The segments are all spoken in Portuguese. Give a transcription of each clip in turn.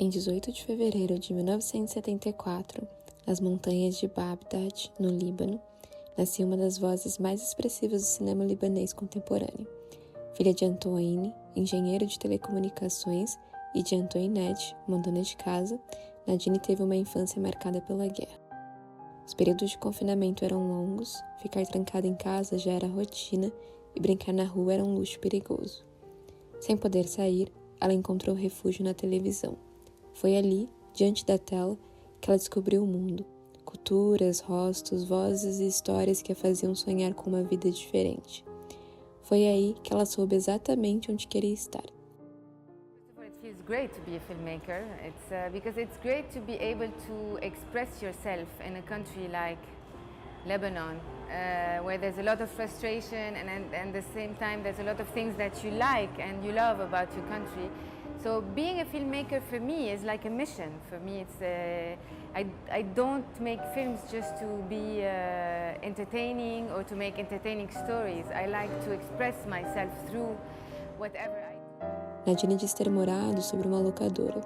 Em 18 de fevereiro de 1974, nas montanhas de Bagdad, no Líbano, nascia uma das vozes mais expressivas do cinema libanês contemporâneo. Filha de Antoine, engenheiro de telecomunicações, e de Antoinette, uma dona de casa, Nadine teve uma infância marcada pela guerra. Os períodos de confinamento eram longos, ficar trancada em casa já era rotina e brincar na rua era um luxo perigoso. Sem poder sair, ela encontrou refúgio na televisão. Foi ali, diante da tela, que ela descobriu o mundo. Culturas, rostos, vozes e histórias que a faziam sonhar com uma vida diferente. Foi aí que ela soube exatamente onde queria estar. It feels great to be a filmmaker. Because it's great to be able to express yourself in a country like Lebanon, where there's a lot of frustration and at the same time there's a lot of things that you like and you love about your country. So being a filmmaker for me is like a mission. For me, I don't make films just to be entertaining or to make entertaining stories. I like to express myself through whatever I do. Nadine diz ter morado sobre uma locadora,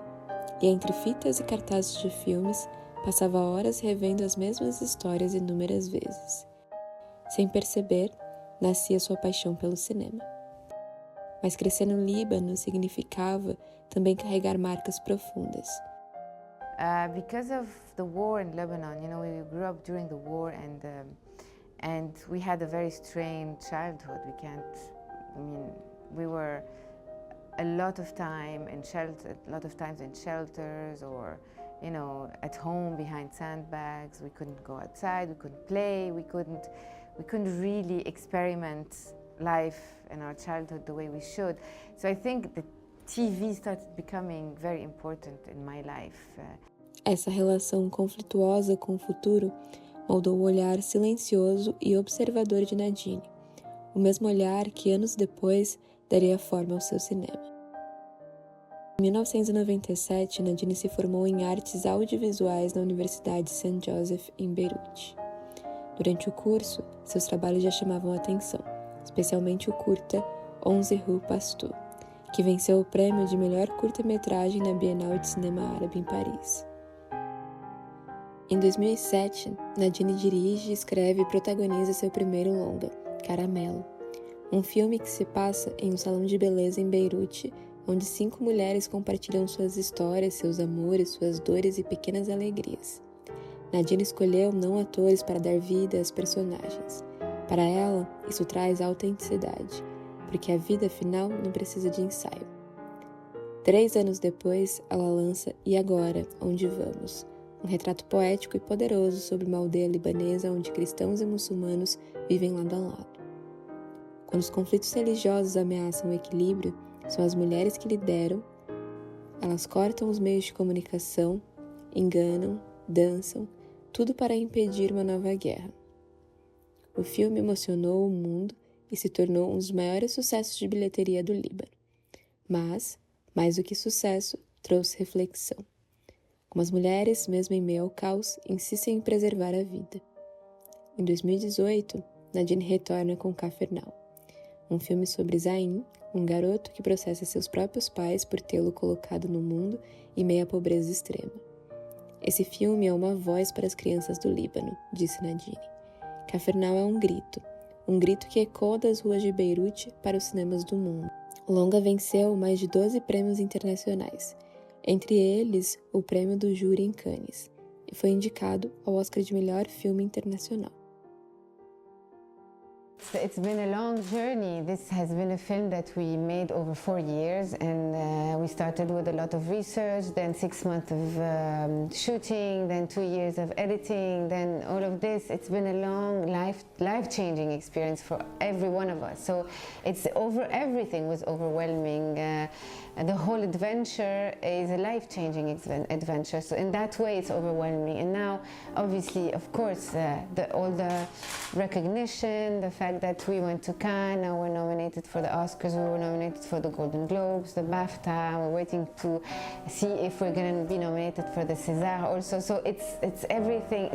e entre fitas e cartazes de filmes, passava horas revendo as mesmas histórias inúmeras vezes. Sem perceber, nascia sua paixão pelo cinema. Mas crescer no Líbano significava também carregar marcas profundas. Because of the war in Lebanon, we grew up during the war and we had a very strained childhood. We were a lot of times in shelters or, at home behind sandbags. We couldn't go outside, we couldn't play, we couldn't really experiment life in our childhood the way we should. So I think the TV started becoming very important in my life. Essa relação conflituosa com o futuro moldou o olhar silencioso e observador de Nadine, o mesmo olhar que anos depois daria forma ao seu cinema. Em 1997, Nadine se formou em artes audiovisuais na Universidade St. Joseph, em Beirute. Durante o curso, seus trabalhos já chamavam a atenção, especialmente o curta Onze Rue Pasteur, que venceu o prêmio de melhor curta-metragem na Bienal de Cinema Árabe em Paris. Em 2007, Nadine dirige, escreve e protagoniza seu primeiro longa, Caramelo, um filme que se passa em um salão de beleza em Beirute, onde 5 mulheres compartilham suas histórias, seus amores, suas dores e pequenas alegrias. Nadine escolheu não atores para dar vida às personagens. Para ela, isso traz autenticidade, porque a vida afinal não precisa de ensaio. 3 anos depois, ela lança E Agora, Onde Vamos? Um retrato poético e poderoso sobre uma aldeia libanesa onde cristãos e muçulmanos vivem lado a lado. Quando os conflitos religiosos ameaçam o equilíbrio, são as mulheres que lideram, elas cortam os meios de comunicação, enganam, dançam, tudo para impedir uma nova guerra. O filme emocionou o mundo e se tornou um dos maiores sucessos de bilheteria do Líbano. Mas, mais do que sucesso, trouxe reflexão. Como as mulheres, mesmo em meio ao caos, insistem em preservar a vida. Em 2018, Nadine retorna com Cafernal, um filme sobre Zain, um garoto que processa seus próprios pais por tê-lo colocado no mundo em meio à pobreza extrema. Esse filme é uma voz para as crianças do Líbano, disse Nadine. Cafernal é um grito que ecoa das ruas de Beirute para os cinemas do mundo. O longa venceu mais de 12 prêmios internacionais, entre eles o prêmio do júri em Cannes, e foi indicado ao Oscar de melhor filme internacional. It's been a long journey. This has been a film that we made over 4 years, and we started with a lot of research, then 6 months of shooting, then 2 years of editing, then all of this. It's been a long, life-changing experience for every one of us. So everything was overwhelming. The whole adventure is a life-changing adventure. So in that way, it's overwhelming. And now, obviously, of course, all the recognition, the fact that we went to Cannes, now we're nominated for the Oscars, we were nominated for the Golden Globes, the BAFTA, we're waiting to see if we're going to be nominated for the César also. So it's everything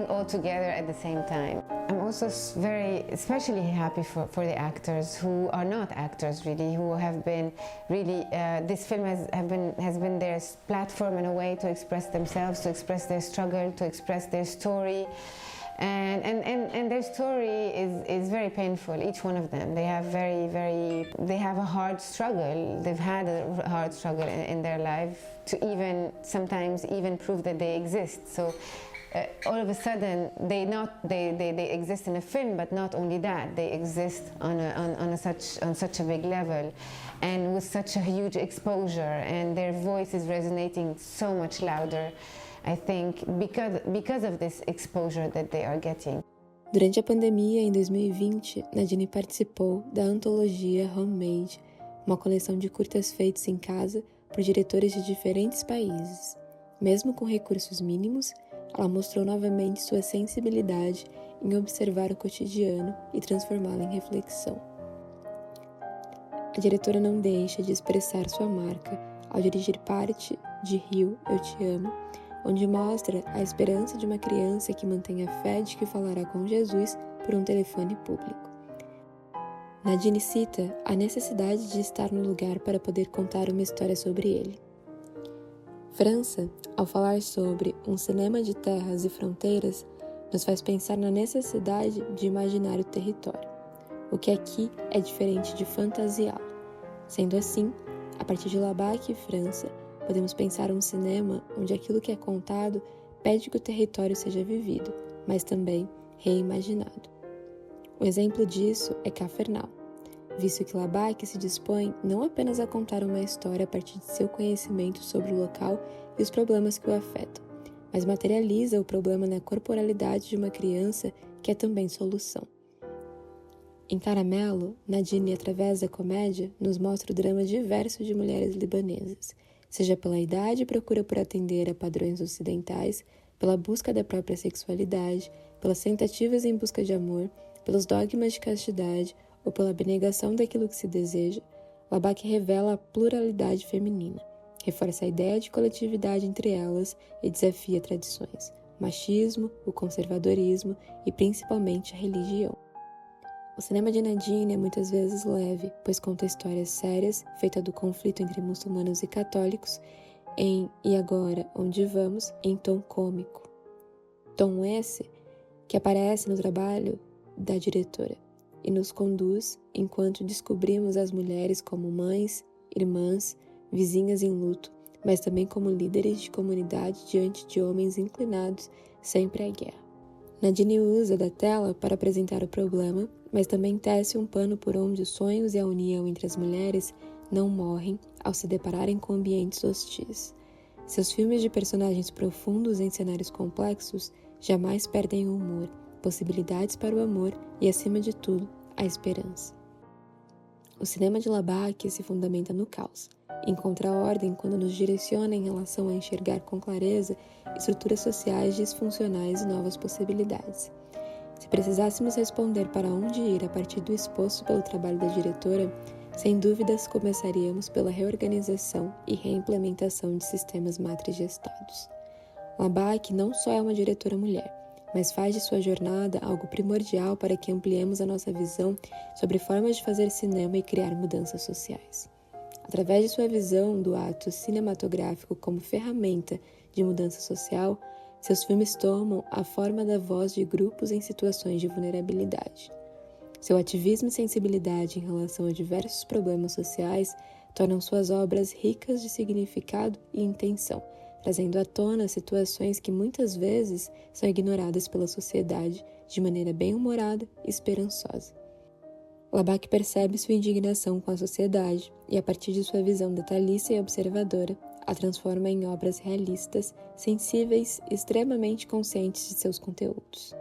all together at the same time. I'm also very especially happy for the actors who are not actors really, who have been really, this film has been their platform in a way to express themselves, to express their struggle, to express their story. And their story is very painful, each one of them. They have they have a hard struggle. They've had a hard struggle in their life to sometimes even prove that they exist. So all of a sudden they exist in a film, but not only that, they exist on such a big level and with such a huge exposure, and their voice is resonating so much louder, I think, because of this exposure that they are getting. Durante a pandemia, em 2020, Nadine participou da antologia Homemade, uma coleção de curtas feitos em casa por diretores de diferentes países. Mesmo com recursos mínimos, ela mostrou novamente sua sensibilidade em observar o cotidiano e transformá-lo em reflexão. A diretora não deixa de expressar sua marca ao dirigir parte de Rio, Eu Te Amo, onde mostra a esperança de uma criança que mantém a fé de que falará com Jesus por um telefone público. Nadine cita a necessidade de estar no lugar para poder contar uma história sobre ele. França, ao falar sobre um cinema de terras e fronteiras, nos faz pensar na necessidade de imaginar o território, o que aqui é diferente de fantasiá-lo. Sendo assim, a partir de Labac e França, podemos pensar um cinema onde aquilo que é contado pede que o território seja vivido, mas também reimaginado. Um exemplo disso é Cafernal, visto que Labac se dispõe não apenas a contar uma história a partir de seu conhecimento sobre o local e os problemas que o afetam, mas materializa o problema na corporalidade de uma criança que é também solução. Em Caramelo, Nadine, através da comédia, nos mostra o drama diverso de mulheres libanesas, seja pela idade e procura por atender a padrões ocidentais, pela busca da própria sexualidade, pelas tentativas em busca de amor, pelos dogmas de castidade ou pela abnegação daquilo que se deseja. Labac revela a pluralidade feminina, reforça a ideia de coletividade entre elas e desafia tradições, o machismo, o conservadorismo e principalmente a religião. O cinema de Nadine é muitas vezes leve, pois conta histórias sérias, feita do conflito entre muçulmanos e católicos, em E Agora, Onde Vamos, em tom cômico. Tom esse que aparece no trabalho da diretora e nos conduz enquanto descobrimos as mulheres como mães, irmãs, vizinhas em luto, mas também como líderes de comunidade diante de homens inclinados sempre à guerra. Nadine usa da tela para apresentar o problema, mas também tece um pano por onde os sonhos e a união entre as mulheres não morrem ao se depararem com ambientes hostis. Seus filmes de personagens profundos em cenários complexos jamais perdem o humor, possibilidades para o amor e, acima de tudo, a esperança. O cinema de Labac se fundamenta no caos. Encontra ordem quando nos direciona em relação a enxergar com clareza estruturas sociais disfuncionais e novas possibilidades. Se precisássemos responder para onde ir a partir do exposto pelo trabalho da diretora, sem dúvidas começaríamos pela reorganização e reimplementação de sistemas matrigestados. Labac não só é uma diretora mulher, mas faz de sua jornada algo primordial para que ampliemos a nossa visão sobre formas de fazer cinema e criar mudanças sociais. Através de sua visão do ato cinematográfico como ferramenta de mudança social, seus filmes tomam a forma da voz de grupos em situações de vulnerabilidade. Seu ativismo e sensibilidade em relação a diversos problemas sociais tornam suas obras ricas de significado e intenção, trazendo à tona situações que muitas vezes são ignoradas pela sociedade de maneira bem-humorada e esperançosa. Labac percebe sua indignação com a sociedade e, a partir de sua visão detalhista e observadora, a transforma em obras realistas, sensíveis e extremamente conscientes de seus conteúdos.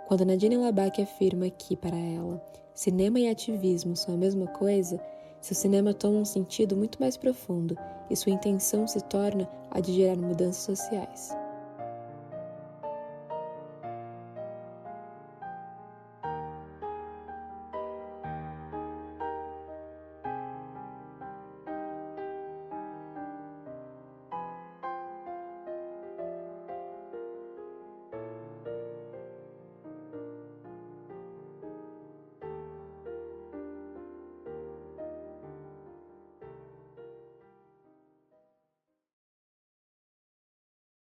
Quando Nadine Labac afirma que, para ela, cinema e ativismo são a mesma coisa, seu cinema toma um sentido muito mais profundo e sua intenção se torna a de gerar mudanças sociais.